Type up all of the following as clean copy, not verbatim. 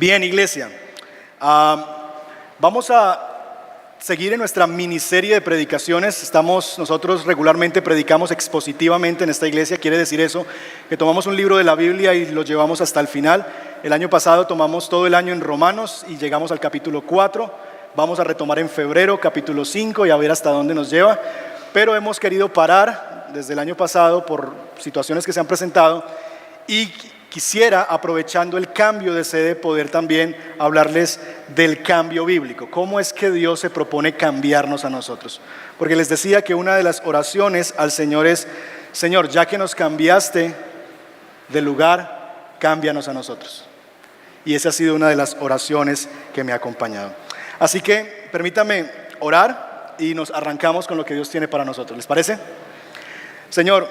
Bien, iglesia, vamos a seguir en nuestra miniserie de predicaciones. Nosotros regularmente predicamos expositivamente en esta iglesia. Quiere decir eso, que tomamos un libro de la Biblia y lo llevamos hasta el final. El año pasado tomamos todo el año en Romanos y llegamos al capítulo 4. Vamos a retomar en febrero capítulo 5 y a ver hasta dónde nos lleva. Pero hemos querido parar desde el año pasado por situaciones que se han presentado y quisiera, aprovechando el cambio de sede, poder también hablarles del cambio bíblico. ¿Cómo es que Dios se propone cambiarnos a nosotros? Porque les decía que una de las oraciones al Señor es: Señor, ya que nos cambiaste de lugar, cámbianos a nosotros. Y esa ha sido una de las oraciones que me ha acompañado. Así que permítame orar y nos arrancamos con lo que Dios tiene para nosotros. ¿Les parece? Señor,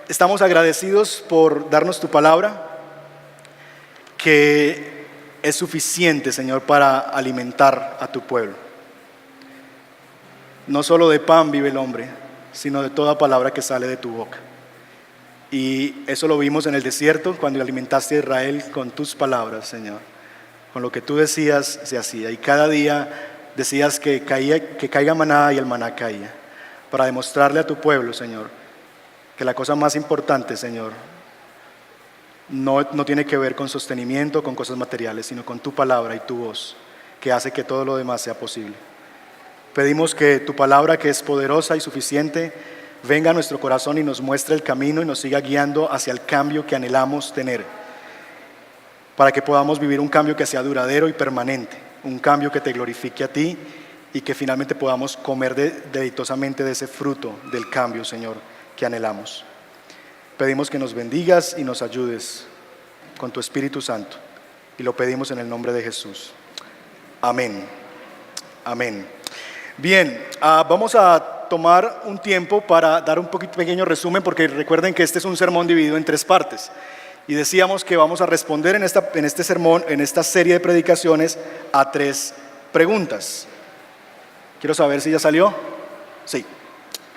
estamos agradecidos por darnos tu palabra, que es suficiente, Señor, para alimentar a tu pueblo. No solo de pan vive el hombre, sino de toda palabra que sale de tu boca. Y eso lo vimos en el desierto, cuando alimentaste a Israel con tus palabras, Señor. Con lo que tú decías se hacía, y cada día decías que caiga maná, y el maná caía, para demostrarle a tu pueblo, Señor, que la cosa más importante, Señor, no tiene que ver con sostenimiento, con cosas materiales, sino con tu palabra y tu voz, que hace que todo lo demás sea posible. Pedimos que tu palabra, que es poderosa y suficiente, venga a nuestro corazón y nos muestre el camino y nos siga guiando hacia el cambio que anhelamos tener, para que podamos vivir un cambio que sea duradero y permanente, un cambio que te glorifique a ti y que finalmente podamos comer deleitosamente de ese fruto del cambio, Señor, que anhelamos. Pedimos que nos bendigas y nos ayudes con tu Espíritu Santo, y lo pedimos en el nombre de Jesús. Amén. Amén. Bien, vamos a tomar un tiempo para dar un pequeño resumen, porque recuerden que este es un sermón dividido en 3 partes. Y decíamos que vamos a responder en este sermón, en esta serie de predicaciones, a 3 preguntas. Quiero saber si ya salió. Sí.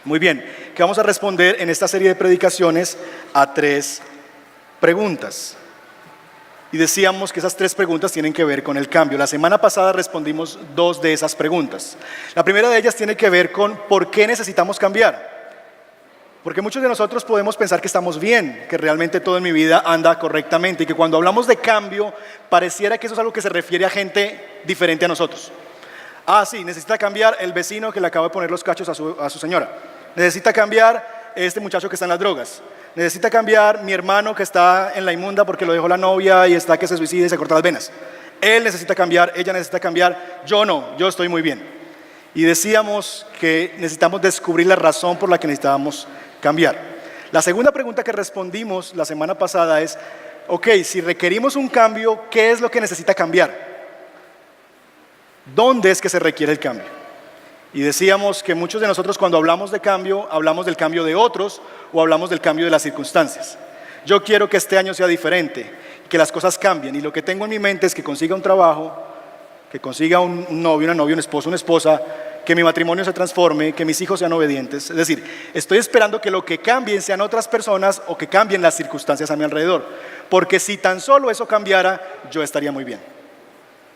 Muy bien, que vamos a responder en esta serie de predicaciones a 3 preguntas. Y decíamos que esas 3 preguntas tienen que ver con el cambio. La semana pasada respondimos 2 de esas preguntas. La primera de ellas tiene que ver con por qué necesitamos cambiar. Porque muchos de nosotros podemos pensar que estamos bien, que realmente todo en mi vida anda correctamente, y que cuando hablamos de cambio pareciera que eso es algo que se refiere a gente diferente a nosotros. Sí, necesita cambiar el vecino que le acaba de poner los cachos a su señora. Necesita cambiar este muchacho que está en las drogas. Necesita cambiar mi hermano que está en la inmunda porque lo dejó la novia y está que se suicida y se corta las venas. Él necesita cambiar, ella necesita cambiar, yo no, yo estoy muy bien. Y decíamos que necesitamos descubrir la razón por la que necesitábamos cambiar. La segunda pregunta que respondimos la semana pasada es: ok, si requerimos un cambio, ¿qué es lo que necesita cambiar? ¿Dónde es que se requiere el cambio? Y decíamos que muchos de nosotros, cuando hablamos de cambio, hablamos del cambio de otros o hablamos del cambio de las circunstancias. Yo quiero que este año sea diferente, que las cosas cambien, y lo que tengo en mi mente es que consiga un trabajo, que consiga un novio, una novia, un esposo, una esposa, que mi matrimonio se transforme, que mis hijos sean obedientes. Es decir, estoy esperando que lo que cambien sean otras personas o que cambien las circunstancias a mi alrededor, porque si tan solo eso cambiara, yo estaría muy bien.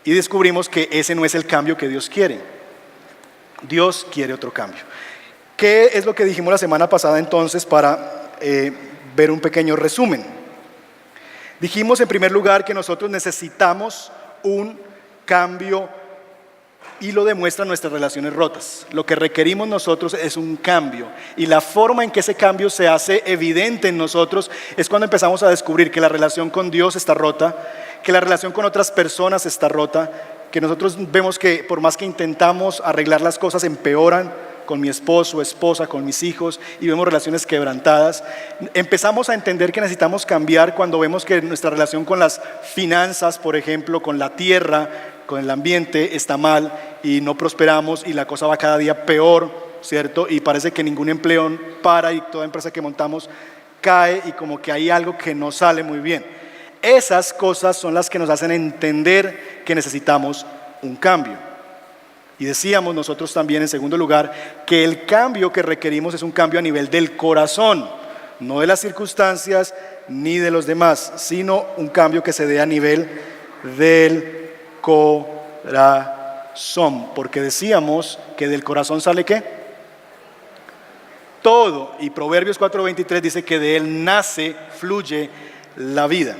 Y descubrimos que ese no es el cambio que Dios quiere. Dios quiere otro cambio. ¿Qué es lo que dijimos la semana pasada entonces, para ver un pequeño resumen? Dijimos en primer lugar que nosotros necesitamos un cambio, y lo demuestran nuestras relaciones rotas. Lo que requerimos nosotros es un cambio, y la forma en que ese cambio se hace evidente en nosotros es cuando empezamos a descubrir que la relación con Dios está rota, que la relación con otras personas está rota, que nosotros vemos que por más que intentamos arreglar las cosas, empeoran con mi esposo, esposa, con mis hijos, y vemos relaciones quebrantadas. Empezamos a entender que necesitamos cambiar cuando vemos que nuestra relación con las finanzas, por ejemplo, con la tierra, con el ambiente, está mal y no prosperamos, y la cosa va cada día peor, ¿cierto? Y parece que ningún empleo para, y toda empresa que montamos cae, y como que hay algo que no sale muy bien. Esas cosas son las que nos hacen entender que necesitamos un cambio. Y decíamos nosotros también, en segundo lugar, que el cambio que requerimos es un cambio a nivel del corazón, no de las circunstancias ni de los demás, sino un cambio que se dé a nivel del corazón, porque decíamos que del corazón sale ¿qué? Todo. Y Proverbios 4:23 dice que de él nace, fluye la vida.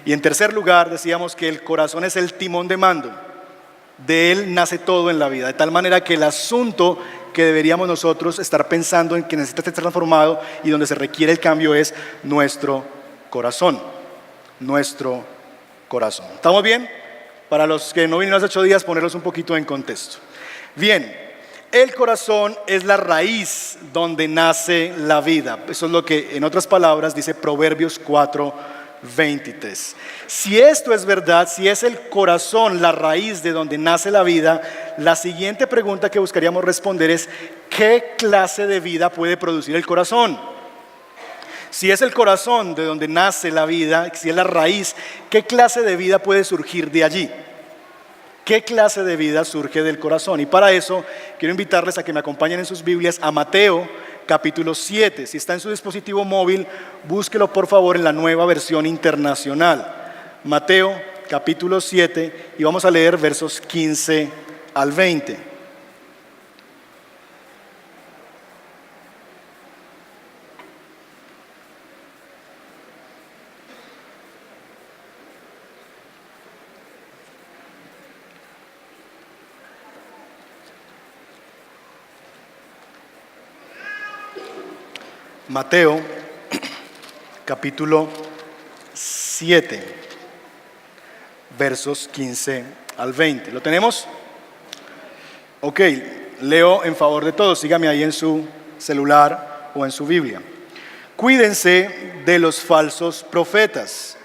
Y en tercer lugar decíamos que el corazón es el timón de mando. De él nace todo en la vida, de tal manera que el asunto que deberíamos nosotros estar pensando en que necesita ser transformado y donde se requiere el cambio es nuestro corazón. Nuestro corazón. ¿Estamos bien? Para los que no vinieron hace 8 días, ponerlos un poquito en contexto. Bien, el corazón es la raíz donde nace la vida. Eso es lo que en otras palabras dice Proverbios 4:23. Si esto es verdad, si es el corazón la raíz de donde nace la vida, la siguiente pregunta que buscaríamos responder es: ¿qué clase de vida puede producir el corazón? Si es el corazón de donde nace la vida, si es la raíz, ¿qué clase de vida puede surgir de allí? ¿Qué clase de vida surge del corazón? Y para eso quiero invitarles a que me acompañen en sus Biblias a Mateo capítulo 7. Si está en su dispositivo móvil, búsquelo por favor en la Nueva Versión Internacional. Mateo capítulo 7, y vamos a leer versos 15 al 20. Mateo capítulo 7, versos 15 al 20. ¿Lo tenemos? Ok, leo en favor de todos. Sígame ahí en su celular o en su Biblia. Cuídense de los falsos profetas.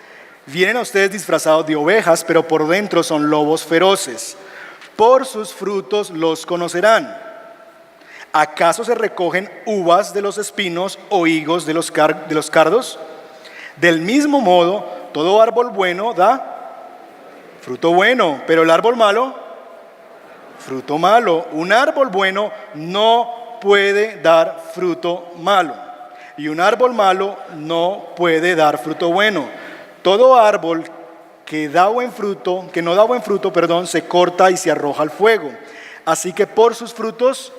Vienen a ustedes disfrazados de ovejas, pero por dentro son lobos feroces. Por sus frutos los conocerán. ¿Acaso se recogen uvas de los espinos o higos de los cardos? Del mismo modo, todo árbol bueno da fruto bueno, pero el árbol malo, fruto malo. Un árbol bueno no puede dar fruto malo, y un árbol malo no puede dar fruto bueno. Todo árbol que no da buen fruto, se corta y se arroja al fuego. Así que por sus frutos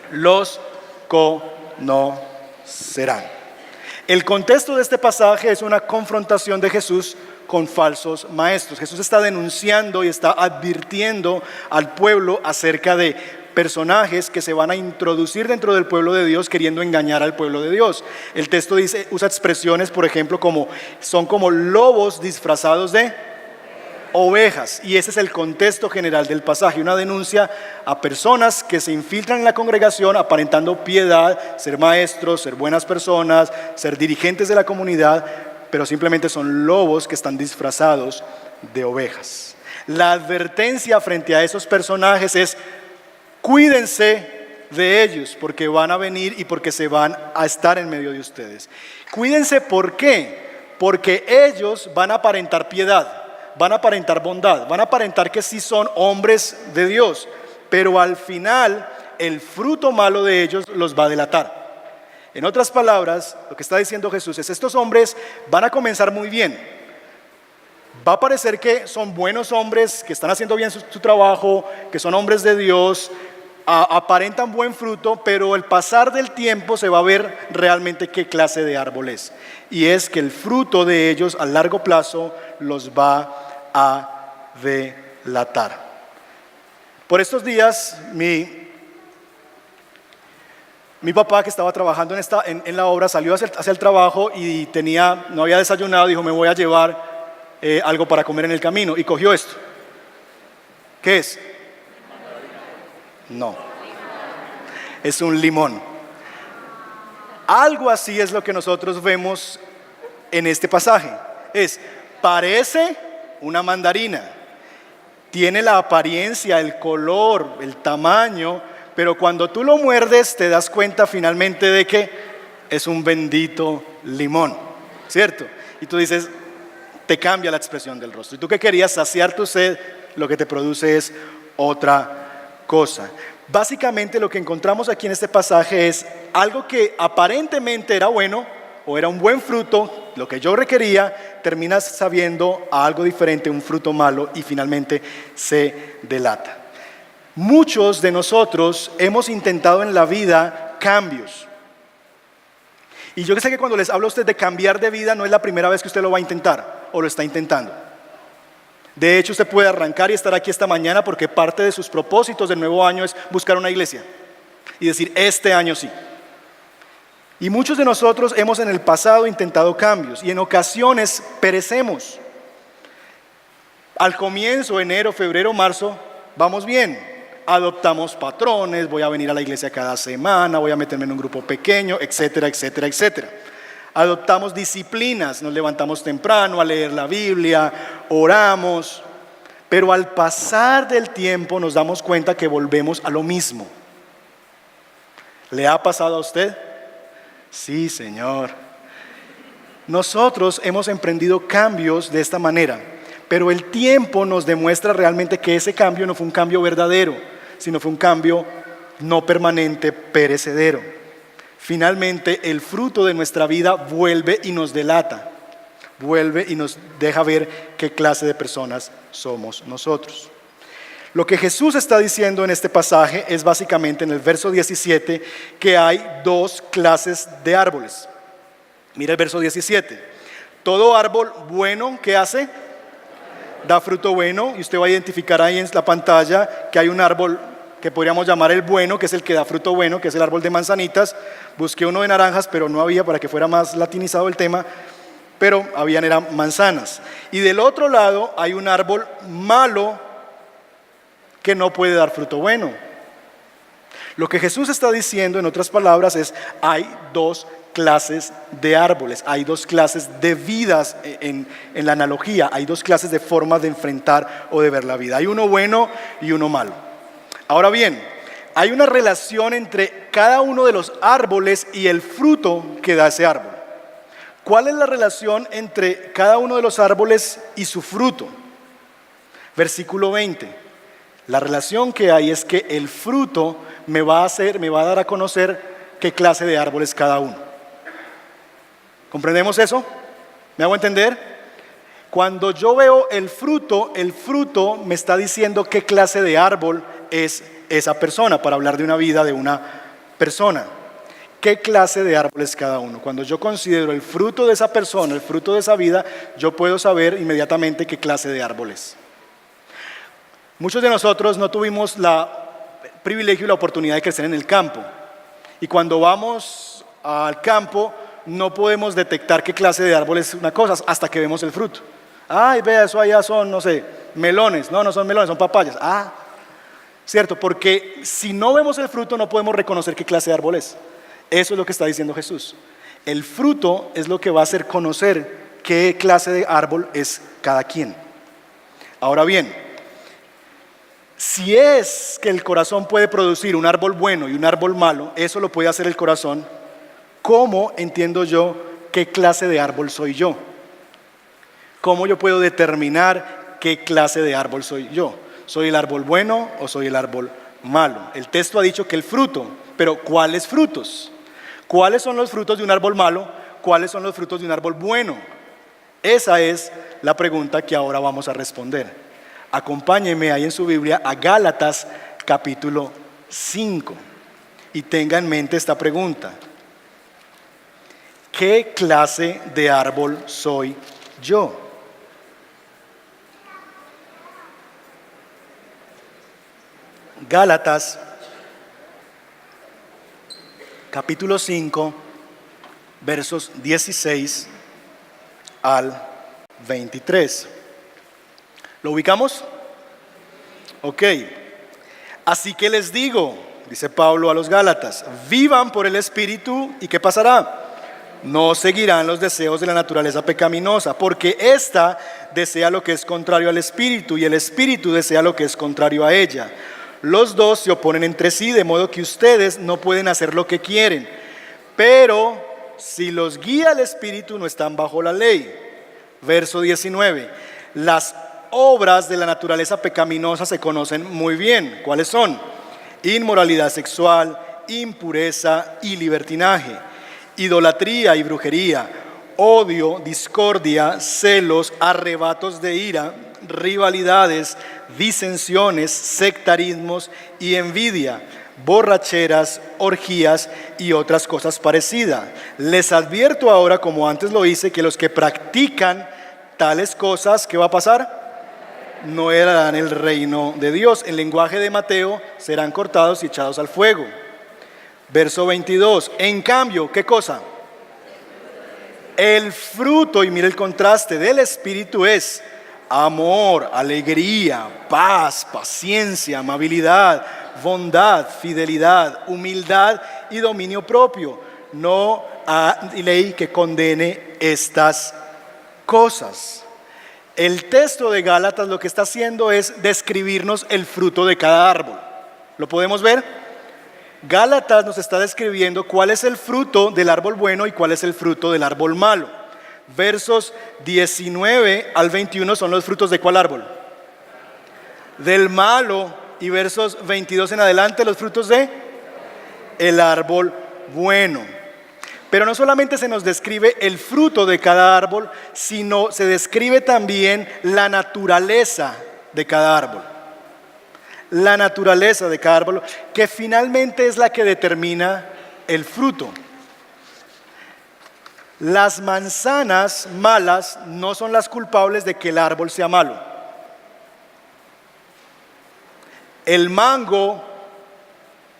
los conocerán. El contexto de este pasaje es una confrontación de Jesús con falsos maestros. Jesús está denunciando y está advirtiendo al pueblo acerca de personajes que se van a introducir dentro del pueblo de Dios queriendo engañar al pueblo de Dios. El texto usa expresiones, por ejemplo, son como lobos disfrazados de ovejas, y ese es el contexto general del pasaje, una denuncia a personas que se infiltran en la congregación aparentando piedad, ser maestros, ser buenas personas, ser dirigentes de la comunidad, pero simplemente son lobos que están disfrazados de ovejas. La advertencia frente a esos personajes es: cuídense de ellos, porque van a venir y porque se van a estar en medio de ustedes. Cuídense, ¿por qué? Porque ellos van a aparentar piedad, van a aparentar bondad, van a aparentar que sí son hombres de Dios, pero al final el fruto malo de ellos los va a delatar. En otras palabras, lo que está diciendo Jesús es: estos hombres van a comenzar muy bien, va a parecer que son buenos hombres, que están haciendo bien su trabajo, que son hombres de Dios, aparentan buen fruto, pero el pasar del tiempo se va a ver realmente qué clase de árbol es. Y es que el fruto de ellos a largo plazo los va a delatar. Por estos días, mi papá, que estaba trabajando en la obra, salió hacia el trabajo y no había desayunado. Dijo: me voy a llevar algo para comer en el camino, y cogió esto. ¿Qué es? No, es un limón. Algo así es lo que nosotros vemos en este pasaje. Parece una mandarina, tiene la apariencia, el color, el tamaño, pero cuando tú lo muerdes te das cuenta finalmente de que es un bendito limón, ¿cierto? Y tú dices, te cambia la expresión del rostro. Y tú que querías saciar tu sed, lo que te produce es otra cosa. Básicamente lo que encontramos aquí en este pasaje es algo que aparentemente era bueno o era un buen fruto, lo que yo requería, terminas sabiendo a algo diferente, un fruto malo, y finalmente se delata. Muchos de nosotros hemos intentado en la vida cambios. Y yo sé que cuando les hablo a usted de cambiar de vida, no es la primera vez que usted lo va a intentar o lo está intentando. De hecho, usted puede arrancar y estar aquí esta mañana porque parte de sus propósitos del nuevo año es buscar una iglesia y decir, este año sí. Y muchos de nosotros hemos en el pasado intentado cambios y en ocasiones perecemos. Al comienzo, enero, febrero, marzo, vamos bien. Adoptamos patrones, voy a venir a la iglesia cada semana, voy a meterme en un grupo pequeño, etcétera, etcétera, etcétera. Adoptamos disciplinas, nos levantamos temprano a leer la Biblia, oramos, pero al pasar del tiempo nos damos cuenta que volvemos a lo mismo. ¿Le ha pasado a usted? Sí, Señor. Nosotros hemos emprendido cambios de esta manera, pero el tiempo nos demuestra realmente que ese cambio no fue un cambio verdadero, sino fue un cambio no permanente, perecedero. Finalmente, el fruto de nuestra vida vuelve y nos delata, vuelve y nos deja ver qué clase de personas somos nosotros. Lo que Jesús está diciendo en este pasaje es básicamente en el verso 17 que hay dos clases de árboles. Mira el verso 17. Todo árbol bueno, ¿qué hace? Da fruto bueno, y usted va a identificar ahí en la pantalla que hay un árbol que podríamos llamar el bueno, que es el que da fruto bueno, que es el árbol de manzanitas. Busqué uno de naranjas, pero no había, para que fuera más latinizado el tema, pero eran manzanas. Y del otro lado hay un árbol malo que no puede dar fruto bueno. Lo que Jesús está diciendo, en otras palabras, es hay dos clases de árboles, hay dos clases de vidas en la analogía, hay dos clases de formas de enfrentar o de ver la vida. Hay uno bueno y uno malo. Ahora bien, hay una relación entre cada uno de los árboles y el fruto que da ese árbol. ¿Cuál es la relación entre cada uno de los árboles y su fruto? Versículo 20. La relación que hay es que el fruto me va a dar a conocer qué clase de árbol es cada uno. ¿Comprendemos eso? ¿Me hago entender? Cuando yo veo el fruto me está diciendo qué clase de árbol es esa persona, para hablar de una vida de una persona. ¿Qué clase de árbol es cada uno? Cuando yo considero el fruto de esa persona, el fruto de esa vida, yo puedo saber inmediatamente qué clase de árbol es. Muchos de nosotros no tuvimos el privilegio y la oportunidad de crecer en el campo. Y cuando vamos al campo, no podemos detectar qué clase de árbol es una cosa hasta que vemos el fruto. Ay, vea, eso allá son, no sé, melones. No son melones, son papayas. Cierto, porque si no vemos el fruto no podemos reconocer qué clase de árbol es. Eso es lo que está diciendo Jesús. El fruto es lo que va a hacer conocer qué clase de árbol es cada quien. Ahora bien, si es que el corazón puede producir un árbol bueno y un árbol malo, eso lo puede hacer el corazón, ¿cómo entiendo yo qué clase de árbol soy yo? ¿Cómo yo puedo determinar qué clase de árbol soy yo? ¿Soy el árbol bueno o soy el árbol malo? El texto ha dicho que el fruto, pero ¿cuáles frutos? ¿Cuáles son los frutos de un árbol malo? ¿Cuáles son los frutos de un árbol bueno? Esa es la pregunta que ahora vamos a responder. Acompáñeme ahí en su Biblia a Gálatas capítulo 5 y tenga en mente esta pregunta. ¿Qué clase de árbol soy yo? Gálatas capítulo 5 versos 16 al 23. ¿Lo ubicamos? Ok. Así que les digo, dice Pablo a los Gálatas, vivan por el Espíritu y ¿qué pasará? No seguirán los deseos de la naturaleza pecaminosa, porque ésta desea lo que es contrario al Espíritu y el Espíritu desea lo que es contrario a ella. Los dos se oponen entre sí, de modo que ustedes no pueden hacer lo que quieren. Pero si los guía el Espíritu, no están bajo la ley. Verso 19. Las obras de la naturaleza pecaminosa se conocen muy bien. ¿Cuáles son? Inmoralidad sexual, impureza y libertinaje, idolatría y brujería, odio, discordia, celos, arrebatos de ira, rivalidades, disensiones, sectarismos y envidia, borracheras, orgías y otras cosas parecidas. Les advierto ahora, como antes lo hice, que los que practican tales cosas, ¿qué va a pasar? No heredarán el reino de Dios. En lenguaje de Mateo, serán cortados y echados al fuego. Verso 22. En cambio, ¿qué cosa? El fruto, y mire el contraste, del Espíritu es amor, alegría, paz, paciencia, amabilidad, bondad, fidelidad, humildad y dominio propio. No hay ley que condene estas cosas. El texto de Gálatas lo que está haciendo es describirnos el fruto de cada árbol. ¿Lo podemos ver? Gálatas nos está describiendo cuál es el fruto del árbol bueno y cuál es el fruto del árbol malo. Versos 19 al 21 son los frutos de ¿cuál árbol? Del malo. Y versos 22 en adelante los frutos de el árbol bueno. Pero no solamente se nos describe el fruto de cada árbol, sino se describe también la naturaleza de cada árbol. La naturaleza de cada árbol, que finalmente es la que determina el fruto. Las manzanas malas no son las culpables de que el árbol sea malo. El mango,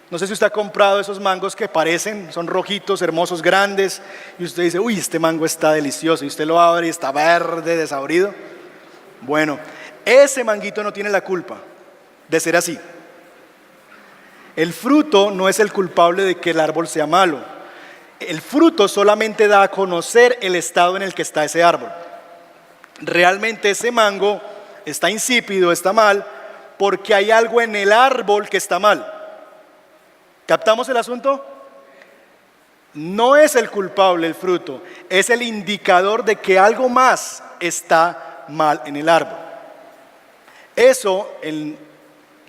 no sé si usted ha comprado esos mangos que parecen, son rojitos, hermosos, grandes, y usted dice, uy, este mango está delicioso, y usted lo abre y está verde, desabrido. Bueno, ese manguito no tiene la culpa de ser así. El fruto no es el culpable de que el árbol sea malo. El fruto solamente da a conocer el estado en el que está ese árbol. Realmente ese mango está insípido, está mal, porque hay algo en el árbol que está mal. ¿Captamos el asunto? No es el culpable el fruto, es el indicador de que algo más está mal en el árbol. Eso en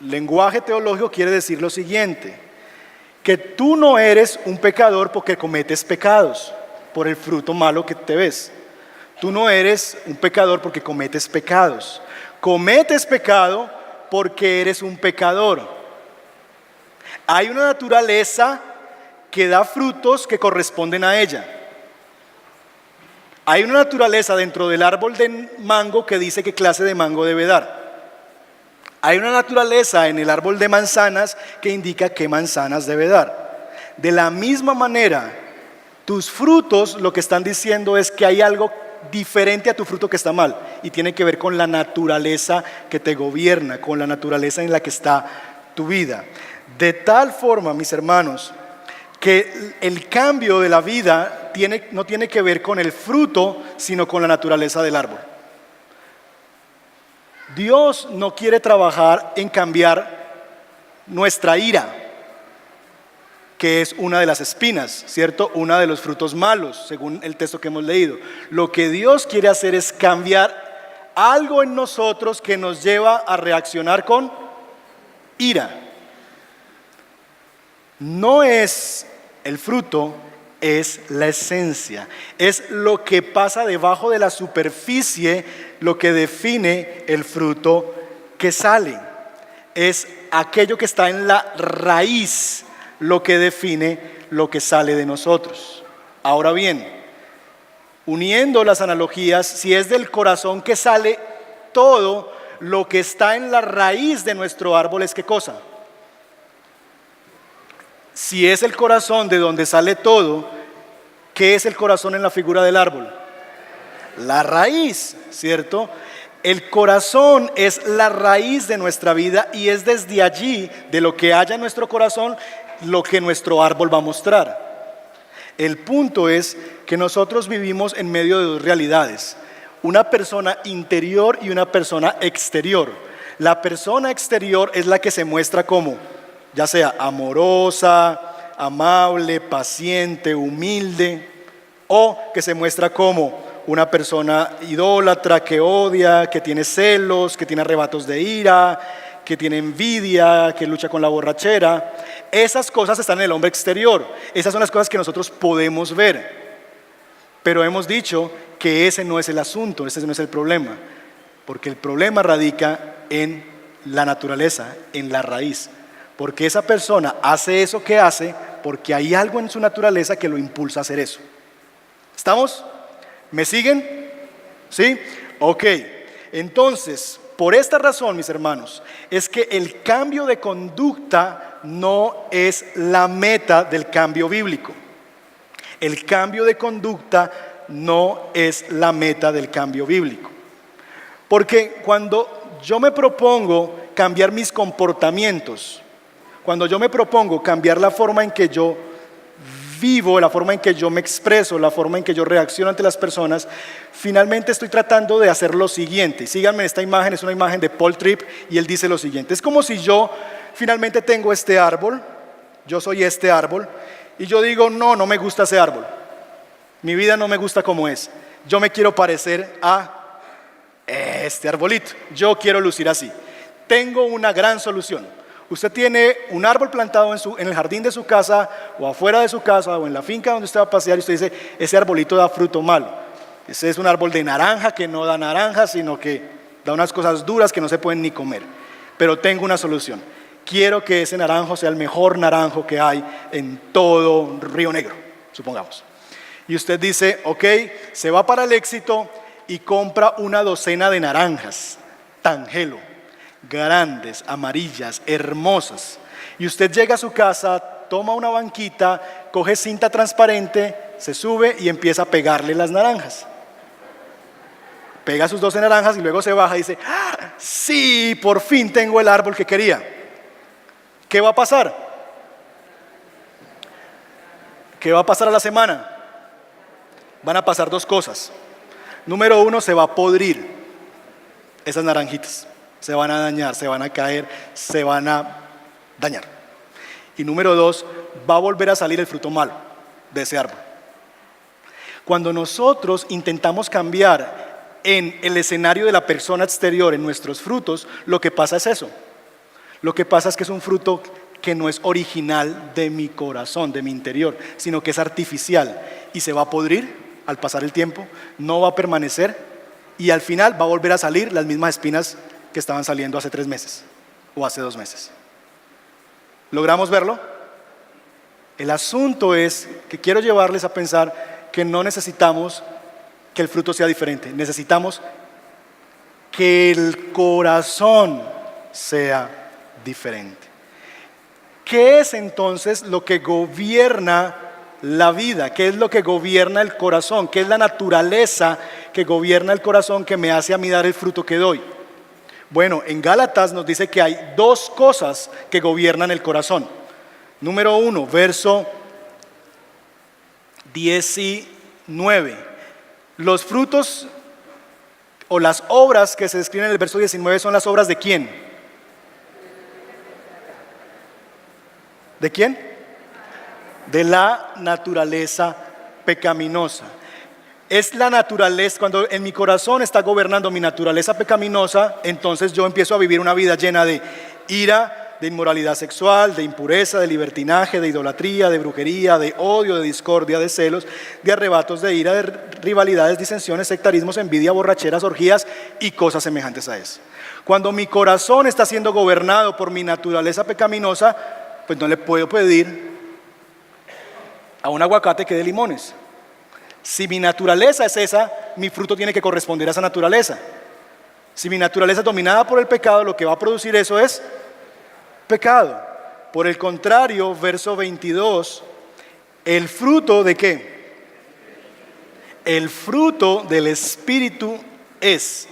lenguaje teológico quiere decir lo siguiente: que tú no eres un pecador porque cometes pecados por el fruto malo que te ves. Tú no eres un pecador porque cometes pecados. Cometes pecado porque eres un pecador. Hay una naturaleza que da frutos que corresponden a ella. Hay una naturaleza dentro del árbol de mango que dice qué clase de mango debe dar. Hay una naturaleza en el árbol de manzanas que indica qué manzanas debe dar. De la misma manera, tus frutos lo que están diciendo es que hay algo diferente a tu fruto que está mal, y tiene que ver con la naturaleza que te gobierna, con la naturaleza en la que está tu vida. De tal forma, mis hermanos, que el cambio de la vida no tiene que ver con el fruto, sino con la naturaleza del árbol. Dios no quiere trabajar en cambiar nuestra ira, que es una de las espinas, ¿cierto? Una de los frutos malos, según el texto que hemos leído. Lo que Dios quiere hacer es cambiar algo en nosotros que nos lleva a reaccionar con ira. No es el fruto, es la esencia. Es lo que pasa debajo de la superficie lo que define el fruto que sale. Es aquello que está en la raíz lo que define lo que sale de nosotros. Ahora bien, uniendo las analogías, si es del corazón que sale todo, lo que está en la raíz de nuestro árbol es ¿qué cosa? Si es el corazón de donde sale todo, ¿qué es el corazón en la figura del árbol? La raíz, ¿cierto? El corazón es la raíz de nuestra vida y es desde allí, de lo que haya en nuestro corazón, lo que nuestro árbol va a mostrar. El punto es que nosotros vivimos en medio de dos realidades: una persona interior y una persona exterior. La persona exterior es la que se muestra como, ya sea amorosa, amable, paciente, humilde, o que se muestra como una persona idólatra, que odia, que tiene celos, que tiene arrebatos de ira, que tiene envidia, que lucha con la borrachera. Esas cosas están en el hombre exterior. Esas son las cosas que nosotros podemos ver. Pero hemos dicho que ese no es el asunto, ese no es el problema, porque el problema radica en la naturaleza, en la raíz. Porque esa persona hace eso que hace porque hay algo en su naturaleza que lo impulsa a hacer eso. ¿Estamos? ¿Me siguen? ¿Sí? Ok. Entonces, por esta razón, mis hermanos, es que el cambio de conducta no es la meta del cambio bíblico. El cambio de conducta no es la meta del cambio bíblico. Porque cuando yo me propongo cambiar mis comportamientos, cuando yo me propongo cambiar la forma en que yo vivo, la forma en que yo me expreso, la forma en que yo reacciono ante las personas, finalmente estoy tratando de hacer lo siguiente. Síganme, esta imagen es una imagen de Paul Tripp y él dice lo siguiente: es como si yo finalmente tengo este árbol, yo soy este árbol, y yo digo, no me gusta ese árbol, mi vida no me gusta como es, yo me quiero parecer a este arbolito, yo quiero lucir así. Tengo una gran solución. Usted tiene un árbol plantado en el jardín de su casa, o afuera de su casa, o en la finca donde usted va a pasear, y usted dice, ese arbolito da fruto malo. Ese es un árbol de naranja que no da naranjas, sino que da unas cosas duras que no se pueden ni comer. Pero tengo una solución. Quiero que ese naranjo sea el mejor naranjo que hay en todo Río Negro, supongamos. Y usted dice, ok, se va para el Éxito y compra una docena de naranjas, Tangelo, grandes, amarillas, hermosas. Y usted llega a su casa, toma una banquita, coge cinta transparente, se sube y empieza a pegarle las naranjas. Pega sus 12 naranjas y luego se baja y dice, ¡ah, sí, por fin tengo el árbol que quería! ¿Qué va a pasar? ¿Qué va a pasar a la semana? Van a pasar dos cosas. Número uno, se va a podrir esas naranjitas. Se van a dañar, se van a caer, se van a dañar. Y número dos, va a volver a salir el fruto malo de ese árbol. Cuando nosotros intentamos cambiar en el escenario de la persona exterior, en nuestros frutos, lo que pasa es eso. Lo que pasa es que es un fruto que no es original de mi corazón, de mi interior, sino que es artificial y se va a podrir al pasar el tiempo, no va a permanecer y al final va a volver a salir las mismas espinas que estaban saliendo hace 3 meses o hace 2 meses. ¿Logramos verlo? El asunto es que quiero llevarles a pensar que no necesitamos que el fruto sea diferente, necesitamos que el corazón sea diferente. ¿Qué es entonces lo que gobierna la vida? ¿Qué es lo que gobierna el corazón? ¿Qué es la naturaleza que gobierna el corazón que me hace a mí dar el fruto que doy? Bueno, en Gálatas nos dice que hay 2 cosas que gobiernan el corazón. Número 1, verso 19. Los frutos o las obras que se describen en el verso 19 son las obras ¿de quién? ¿De quién? De la naturaleza pecaminosa. Es la naturaleza, cuando en mi corazón está gobernando mi naturaleza pecaminosa, entonces yo empiezo a vivir una vida llena de ira, de inmoralidad sexual, de impureza, de libertinaje, de idolatría, de brujería, de odio, de discordia, de celos, de arrebatos de ira, de rivalidades, disensiones, sectarismos, envidia, borracheras, orgías y cosas semejantes a eso. Cuando mi corazón está siendo gobernado por mi naturaleza pecaminosa, pues no le puedo pedir a un aguacate que dé limones. Si mi naturaleza es esa, mi fruto tiene que corresponder a esa naturaleza. Si mi naturaleza es dominada por el pecado, lo que va a producir eso es pecado. Por el contrario, verso 22, ¿el fruto de qué? El fruto del Espíritu es,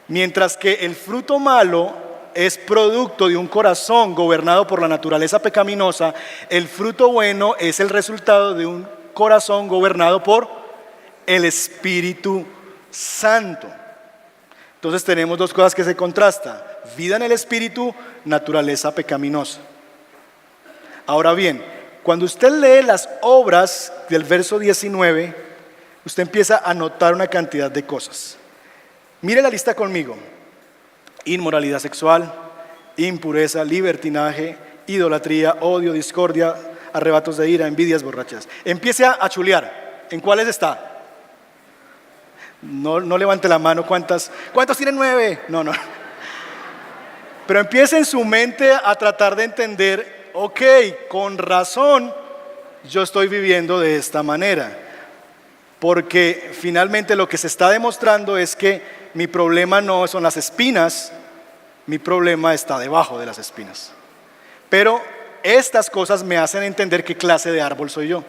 mientras que el fruto malo es producto de un corazón gobernado por la naturaleza pecaminosa, el fruto bueno es el resultado de un corazón gobernado por el Espíritu Santo. Entonces tenemos 2 cosas que se contrastan: vida en el Espíritu, naturaleza pecaminosa. Ahora bien, cuando usted lee las obras del verso 19, usted empieza a notar una cantidad de cosas. Mire la lista conmigo: inmoralidad sexual, impureza, libertinaje, idolatría, odio, discordia, arrebatos de ira, envidias, borrachas. Empiece a chulear. ¿En cuáles está? No, no levante la mano. ¿Cuántos tienen 9? No, no. Pero empiece en su mente a tratar de entender, ok, con razón yo estoy viviendo de esta manera. Porque finalmente lo que se está demostrando es que mi problema no son las espinas, mi problema está debajo de las espinas. Pero estas cosas me hacen entender qué clase de árbol soy yo.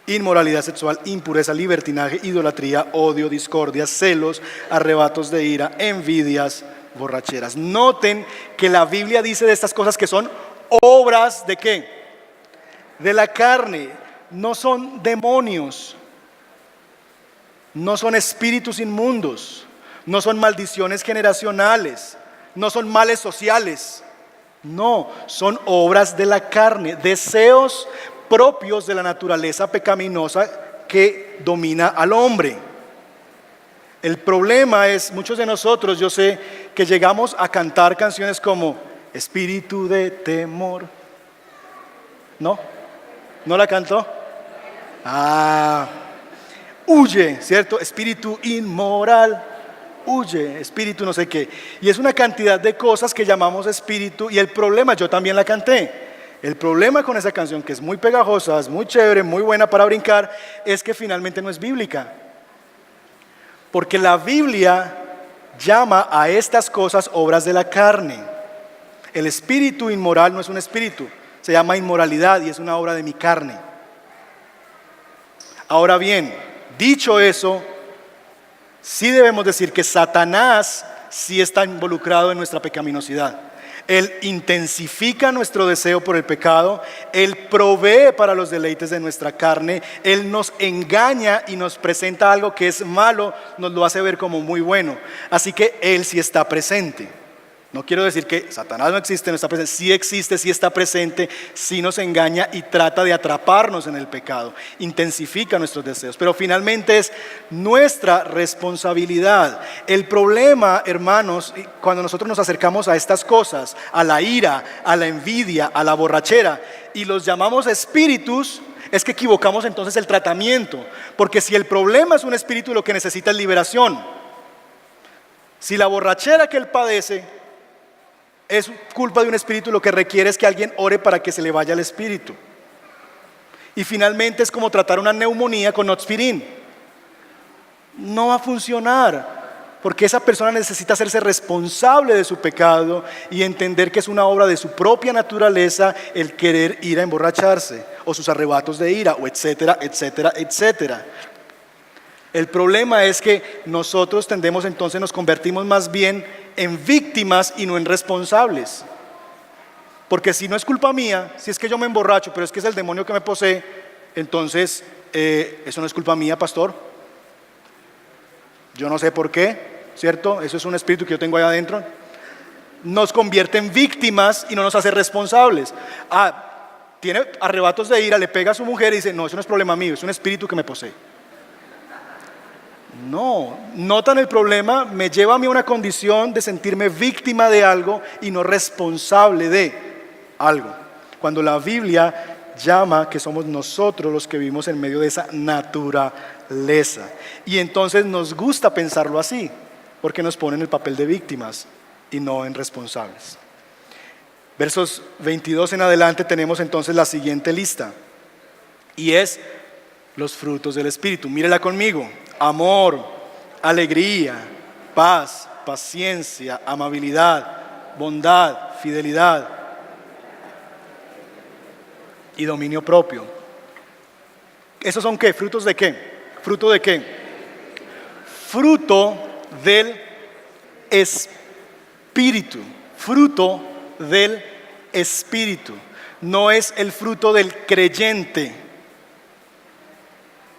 Inmoralidad sexual, impureza, libertinaje, idolatría, odio, discordia, celos, arrebatos de ira, envidias, borracheras. Noten que la Biblia dice de estas cosas que son obras ¿de qué? De la carne, no son demonios, no son espíritus inmundos, no son maldiciones generacionales, no son males sociales, no, son obras de la carne, deseos propios de la naturaleza pecaminosa que domina al hombre. El problema es, muchos de nosotros, yo sé que llegamos a cantar canciones como Espíritu de temor. ¿No? ¿No la cantó? Huye, ¿cierto? Espíritu inmoral, huye, espíritu no sé qué. Y es una cantidad de cosas que llamamos espíritu, y el problema, yo también la canté. El problema con esa canción, que es muy pegajosa, es muy chévere, muy buena para brincar, es que finalmente no es bíblica. Porque la Biblia llama a estas cosas obras de la carne. El espíritu inmoral no es un espíritu, se llama inmoralidad y es una obra de mi carne. Ahora bien, dicho eso, sí debemos decir que Satanás sí está involucrado en nuestra pecaminosidad. Él intensifica nuestro deseo por el pecado, Él provee para los deleites de nuestra carne, Él nos engaña y nos presenta algo que es malo, nos lo hace ver como muy bueno. Así que Él sí está presente. No quiero decir que Satanás no existe, no está presente, sí existe, sí está presente, sí nos engaña y trata de atraparnos en el pecado, intensifica nuestros deseos, pero finalmente es nuestra responsabilidad. El problema, hermanos, cuando nosotros nos acercamos a estas cosas, a la ira, a la envidia, a la borrachera, y los llamamos espíritus, es que equivocamos entonces el tratamiento, porque si el problema es un espíritu, lo que necesita es liberación. Si la borrachera que él padece es culpa de un espíritu, lo que requiere es que alguien ore para que se le vaya el espíritu. Y finalmente es como tratar una neumonía con Noxpirin. No va a funcionar, porque esa persona necesita hacerse responsable de su pecado y entender que es una obra de su propia naturaleza el querer ir a emborracharse, o sus arrebatos de ira, o etcétera, etcétera, etcétera. El problema es que nosotros tendemos, entonces nos convertimos más bien en víctimas y no en responsables. Porque si no es culpa mía, si es que yo me emborracho, pero es que es el demonio que me posee, entonces eso no es culpa mía, pastor. Yo no sé por qué, ¿cierto? Eso es un espíritu que yo tengo ahí adentro. Nos convierte en víctimas y no nos hace responsables. Tiene arrebatos de ira, le pega a su mujer y dice, no, eso no es problema mío, es un espíritu que me posee. No, notan el problema, me lleva a mí a una condición de sentirme víctima de algo y no responsable de algo. Cuando la Biblia llama que somos nosotros los que vivimos en medio de esa naturaleza. Y entonces nos gusta pensarlo así, porque nos pone en el papel de víctimas y no en responsables. Versos 22 en adelante tenemos entonces la siguiente lista, y es los frutos del Espíritu. Mírela conmigo: amor, alegría, paz, paciencia, amabilidad, bondad, fidelidad y dominio propio. ¿Esos son qué? ¿Frutos de qué? ¿Fruto de qué? Fruto del Espíritu. Fruto del Espíritu. No es el fruto del creyente.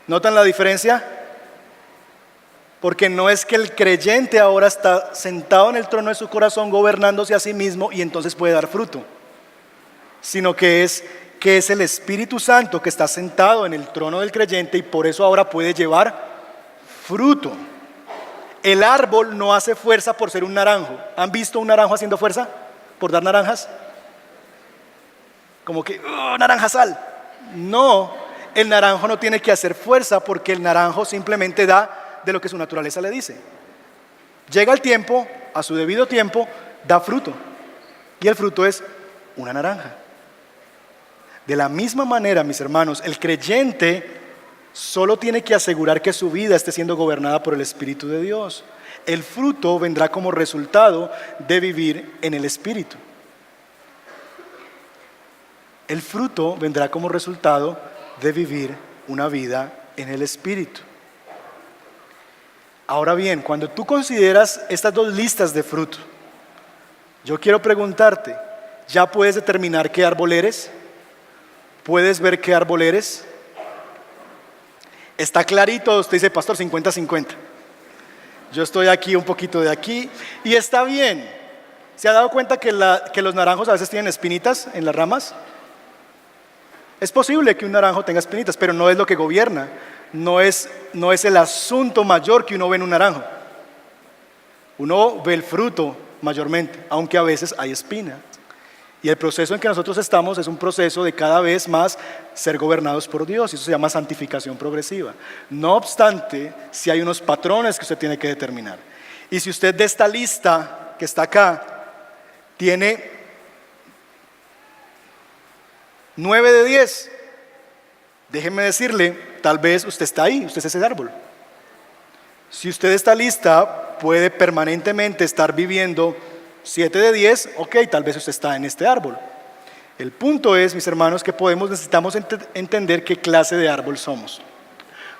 ¿Notan la diferencia? Porque no es que el creyente ahora está sentado en el trono de su corazón gobernándose a sí mismo y entonces puede dar fruto, sino que es el Espíritu Santo que está sentado en el trono del creyente y por eso ahora puede llevar fruto. El árbol no hace fuerza por ser un naranjo. ¿Han visto un naranjo haciendo fuerza por dar naranjas? Como que, naranja sal. No, el naranjo no tiene que hacer fuerza porque el naranjo simplemente da de lo que su naturaleza le dice. Llega el tiempo, a su debido tiempo, da fruto. Y el fruto es una naranja. De la misma manera, mis hermanos, el creyente solo tiene que asegurar que su vida esté siendo gobernada por el Espíritu de Dios. El fruto vendrá como resultado de vivir en el Espíritu. El fruto vendrá como resultado de vivir una vida en el Espíritu. Ahora bien, cuando tú consideras estas dos listas de fruto, yo quiero preguntarte, ¿ya puedes determinar qué árbol eres? ¿Puedes ver qué árbol eres? Está clarito, usted dice, pastor, 50-50. Yo estoy aquí, un poquito de aquí, y está bien. ¿Se ha dado cuenta que los naranjos a veces tienen espinitas en las ramas? Es posible que un naranjo tenga espinitas, pero no es lo que gobierna. No es el asunto mayor que uno ve en un naranjo. Uno ve el fruto mayormente, aunque a veces hay espinas. Y el proceso en que nosotros estamos es un proceso de cada vez más ser gobernados por Dios, y eso se llama santificación progresiva. No obstante, si hay unos patrones que usted tiene que determinar. Y si usted de esta lista que está acá tiene 9 de 10, déjeme decirle, tal vez usted está ahí, usted es ese árbol. Si usted de esta lista puede permanentemente estar viviendo 7 de 10, ok, tal vez usted está en este árbol. El punto es, mis hermanos, que necesitamos entender qué clase de árbol somos.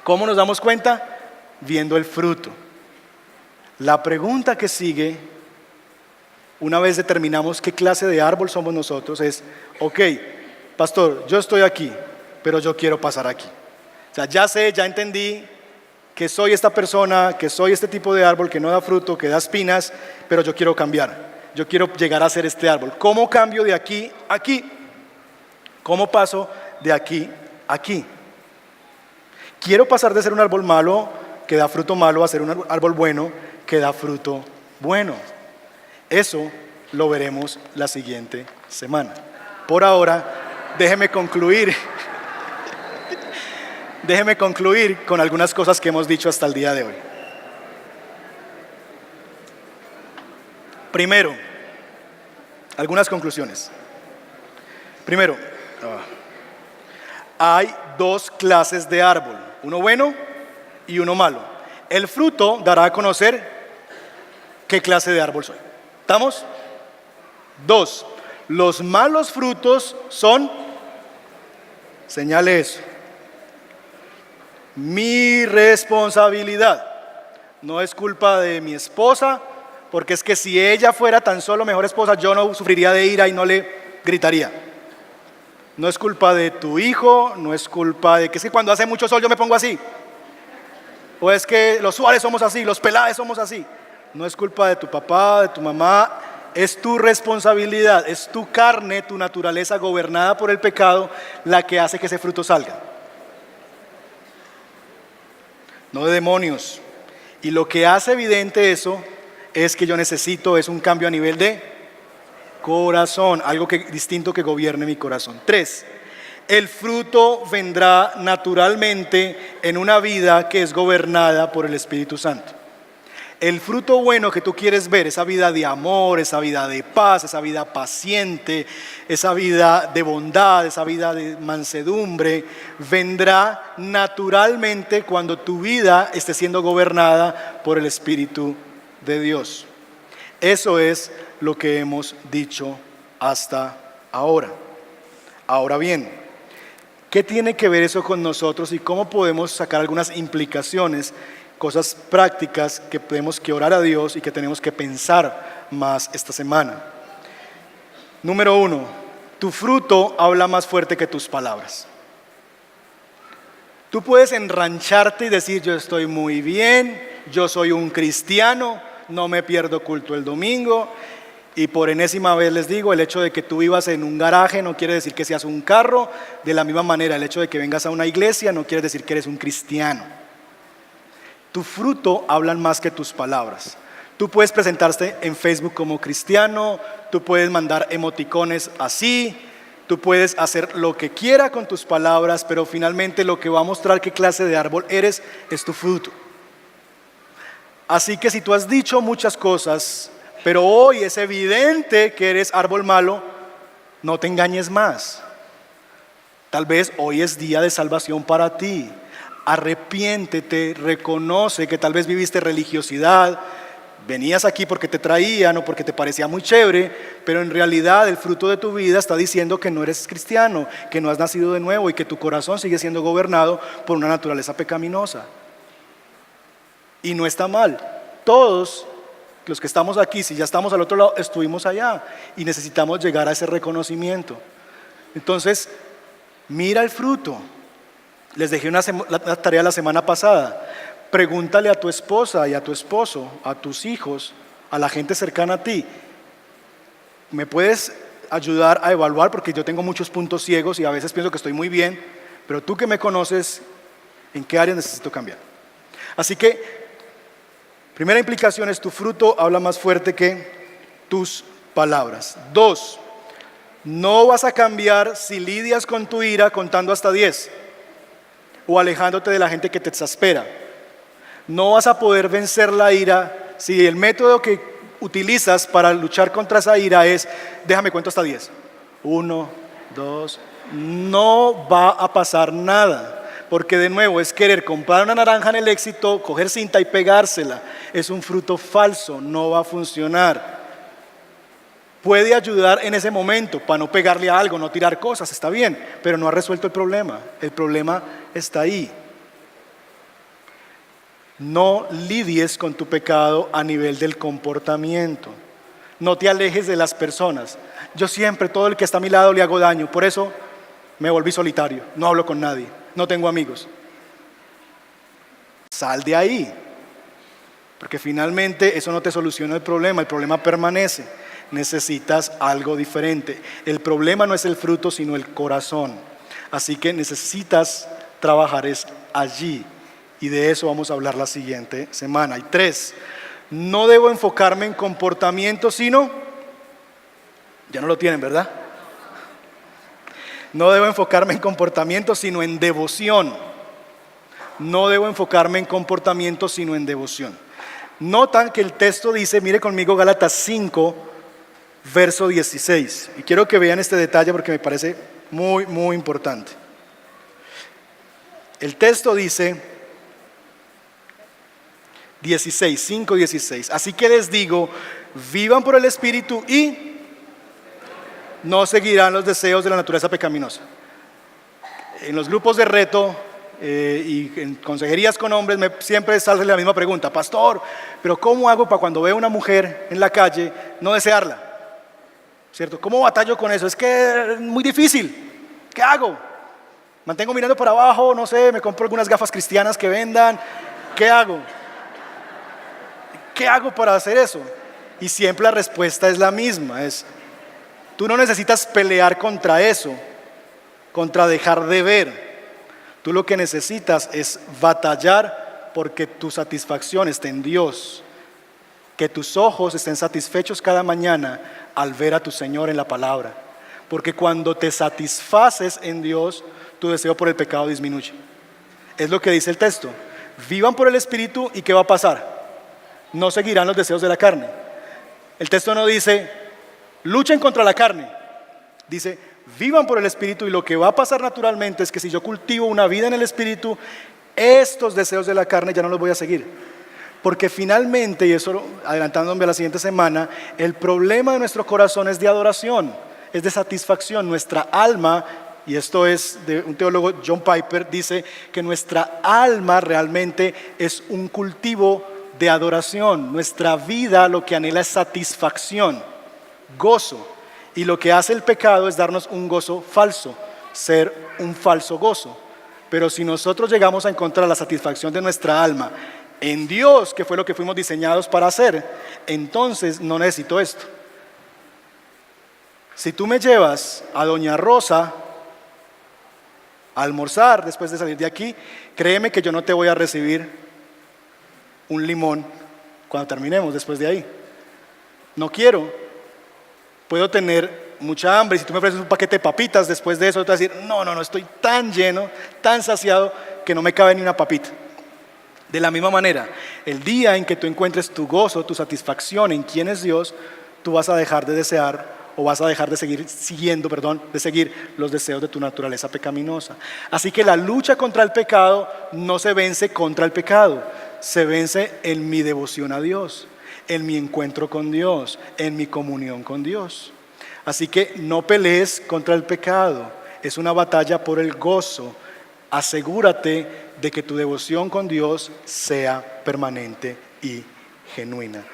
¿Cómo nos damos cuenta? Viendo el fruto. La pregunta que sigue, una vez determinamos qué clase de árbol somos nosotros, es, ok, pastor, yo estoy aquí, pero yo quiero pasar aquí. O sea, ya sé, ya entendí que soy esta persona, que soy este tipo de árbol que no da fruto, que da espinas, pero yo quiero cambiar. Yo quiero llegar a ser este árbol. ¿Cómo cambio de aquí a aquí? ¿Cómo paso de aquí a aquí? Quiero pasar de ser un árbol malo que da fruto malo a ser un árbol bueno que da fruto bueno. Eso lo veremos la siguiente semana. Por ahora, déjeme concluir con algunas cosas que hemos dicho hasta el día de hoy. Primero, algunas conclusiones. Primero, hay dos clases de árbol, uno bueno y uno malo. El fruto dará a conocer qué clase de árbol soy. ¿Estamos? 2, los malos frutos son, señale eso, mi responsabilidad. No es culpa de mi esposa, porque es que si ella fuera tan solo mejor esposa, yo no sufriría de ira y no le gritaría. No es culpa de tu hijo, no es culpa de que es que cuando hace mucho sol yo me pongo así. O es que los Suárez somos así, los Peláez somos así. No es culpa de tu papá, de tu mamá, es tu responsabilidad, es tu carne, tu naturaleza gobernada por el pecado la que hace que ese fruto salga. No de demonios. Y lo que hace evidente eso es que yo necesito un cambio a nivel de corazón, algo distinto que gobierne mi corazón. 3, el fruto vendrá naturalmente en una vida que es gobernada por el Espíritu Santo. El fruto bueno que tú quieres ver, esa vida de amor, esa vida de paz, esa vida paciente, esa vida de bondad, esa vida de mansedumbre, vendrá naturalmente cuando tu vida esté siendo gobernada por el Espíritu de Dios. Eso es lo que hemos dicho hasta ahora. Ahora bien, ¿qué tiene que ver eso con nosotros y cómo podemos sacar algunas implicaciones, cosas prácticas que tenemos que orar a Dios y que tenemos que pensar más esta semana? Número 1, tu fruto habla más fuerte que tus palabras. Tú puedes enrancharte y decir, yo estoy muy bien, yo soy un cristiano, no me pierdo culto el domingo. Y por enésima vez les digo, el hecho de que tú vivas en un garaje no quiere decir que seas un carro. De la misma manera, el hecho de que vengas a una iglesia no quiere decir que eres un cristiano. Tu fruto hablan más que tus palabras. Tú puedes presentarte en Facebook como cristiano, tú puedes mandar emoticones así, tú puedes hacer lo que quiera con tus palabras, pero finalmente lo que va a mostrar qué clase de árbol eres es tu fruto. Así que si tú has dicho muchas cosas, pero hoy es evidente que eres árbol malo, no te engañes más. Tal vez hoy es día de salvación para ti. Arrepiéntete, reconoce que tal vez viviste religiosidad, venías aquí porque te traían o porque te parecía muy chévere, pero en realidad el fruto de tu vida está diciendo que no eres cristiano, que no has nacido de nuevo y que tu corazón sigue siendo gobernado por una naturaleza pecaminosa. Y no está mal. Todos los que estamos aquí, si ya estamos al otro lado, estuvimos allá y necesitamos llegar a ese reconocimiento. Entonces, mira el fruto. Les dejé una tarea la semana pasada. Pregúntale a tu esposa y a tu esposo, a tus hijos, a la gente cercana a ti. ¿Me puedes ayudar a evaluar? Porque yo tengo muchos puntos ciegos y a veces pienso que estoy muy bien, pero tú que me conoces, ¿en qué área necesito cambiar? Así que, primera implicación es: tu fruto habla más fuerte que tus palabras. 2, no vas a cambiar si lidias con tu ira contando hasta 10 o alejándote de la gente que te exaspera. No vas a poder vencer la ira si el método que utilizas para luchar contra esa ira es: déjame cuento hasta 10. 1, 2, no va a pasar nada. Porque de nuevo es querer comprar una naranja en el Éxito, coger cinta y pegársela. Es un fruto falso, no va a funcionar. Puede ayudar en ese momento para no pegarle a algo, no tirar cosas, está bien, pero no ha resuelto el problema. El problema está ahí. No lidies con tu pecado a nivel del comportamiento. No te alejes de las personas. Yo siempre, todo el que está a mi lado le hago daño, por eso me volví solitario, no hablo con nadie. No tengo amigos. Sal de ahí, porque finalmente eso no te soluciona el problema permanece. Necesitas algo diferente. El problema no es el fruto, sino el corazón. Así que necesitas trabajar es allí, y de eso vamos a hablar la siguiente semana. Y 3, no debo enfocarme en comportamiento, sino, ya no lo tienen, ¿verdad? No debo enfocarme en comportamiento, sino en devoción. No debo enfocarme en comportamiento, sino en devoción. Notan que el texto dice, mire conmigo Gálatas 5, verso 16. Y quiero que vean este detalle porque me parece muy, muy importante. El texto dice 16, 5, 16. Así que les digo, vivan por el Espíritu y no seguirán los deseos de la naturaleza pecaminosa. En los grupos de reto y en consejerías con hombres siempre sale la misma pregunta: pastor, pero ¿cómo hago para cuando veo una mujer en la calle no desearla? ¿Cierto? ¿Cómo batallo con eso? Es que es muy difícil. ¿Qué hago? ¿Mantengo mirando para abajo? No sé, me compro algunas gafas cristianas que vendan. ¿Qué hago? ¿Qué hago para hacer eso? Y siempre la respuesta es la misma, tú no necesitas pelear contra eso, contra dejar de ver. Tú lo que necesitas es batallar porque tu satisfacción esté en Dios. Que tus ojos estén satisfechos cada mañana al ver a tu Señor en la palabra. Porque cuando te satisfaces en Dios, tu deseo por el pecado disminuye. Es lo que dice el texto. Vivan por el Espíritu, ¿y qué va a pasar? No seguirán los deseos de la carne. El texto no dice luchen contra la carne, dice vivan por el Espíritu, y lo que va a pasar naturalmente es que si yo cultivo una vida en el Espíritu, estos deseos de la carne ya no los voy a seguir. Porque finalmente, y eso adelantándome a la siguiente semana, el problema de nuestro corazón es de adoración, es de satisfacción. Nuestra alma, y esto es de un teólogo, John Piper, dice que nuestra alma realmente es un cultivo de adoración. Nuestra vida lo que anhela es satisfacción, gozo, y lo que hace el pecado es darnos un gozo falso, ser un falso gozo. Pero si nosotros llegamos a encontrar la satisfacción de nuestra alma en Dios, que fue lo que fuimos diseñados para hacer, entonces no necesito esto. Si tú me llevas a Doña Rosa a almorzar después de salir de aquí, créeme que yo no te voy a recibir un limón cuando terminemos después de ahí. No quiero. Puedo tener mucha hambre y si tú me ofreces un paquete de papitas después de eso, yo te voy a decir, no, estoy tan lleno, tan saciado que no me cabe ni una papita. De la misma manera, el día en que tú encuentres tu gozo, tu satisfacción en quién es Dios, tú vas a dejar de desear o vas a dejar de seguir los deseos de tu naturaleza pecaminosa. Así que la lucha contra el pecado no se vence contra el pecado, se vence en mi devoción a Dios, en mi encuentro con Dios, en mi comunión con Dios. Así que no pelees contra el pecado, es una batalla por el gozo. Asegúrate de que tu devoción con Dios sea permanente y genuina.